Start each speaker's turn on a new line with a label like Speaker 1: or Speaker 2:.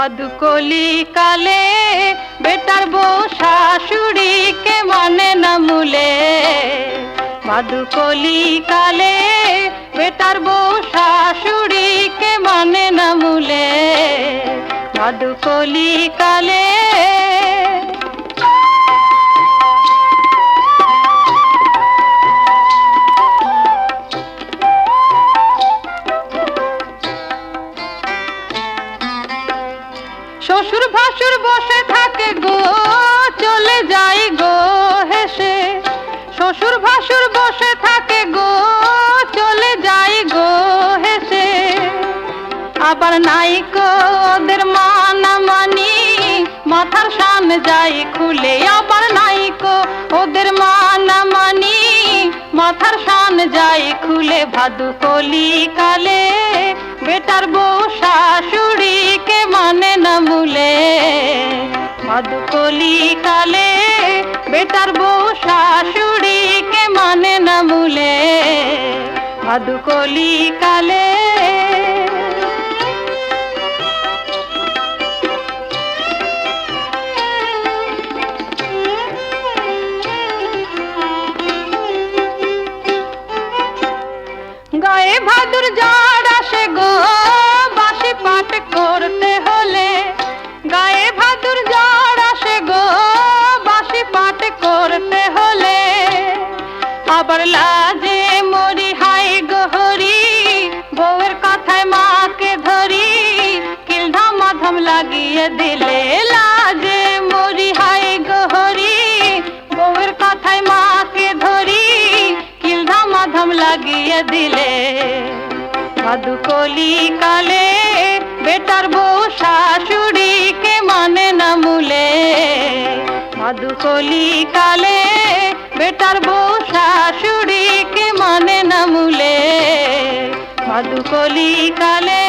Speaker 1: ভাদুকলি কালে বেটার বউ শাশুড়িকে মানে না মূলে। ভাদুকলি কালে বেটার বউ শাশুড়িকে মানে না মূলে। ভাদুকলি কালে শ্বশুর ভাসুর বসে থাকে গো চলে যাই গো হেসে। শ্বশুর ভাসুর বসে থাকে গো চলে যাই গো হেসে। আবার নাইকো ওদের মানা মানি মাথার শান যাই খুলে। আবার নাইকো ওদের মানা মানি মাথার শান যাই খুলে। ভাদুকলি কালে বেটার বউ শাশুড়িকে মানে না মূলে। ভাদুকলি কালে বেটার বউ শাশুড়িকে মানে না মূলে। ভাদুকলি কালে গায়ে ভাদুর ঝড় আসে গো বাঁশি পাঠ করতে হলে। গায়ে ভাদুর ঝড় আসে গো বাঁশি পাঠ করতে হলে। আবার লাজে মরি হাই গহরি বউয়ের কথায় মাকে ধরি কিল ধামাধাম লাগিয়ে দিলে। লাজে মরি হাই গহরি বউয়ের কথায় মাকে ধরি কিল ধামাধাম লাগিয়ে দিলে। ভাদুকলি কালে বেটার বউ শাশুড়িকে মানে না মূলে। ভাদুকলি কালে বেটার বউ শাশুড়িকে মানে না মূলে। ভাদুকলি কালে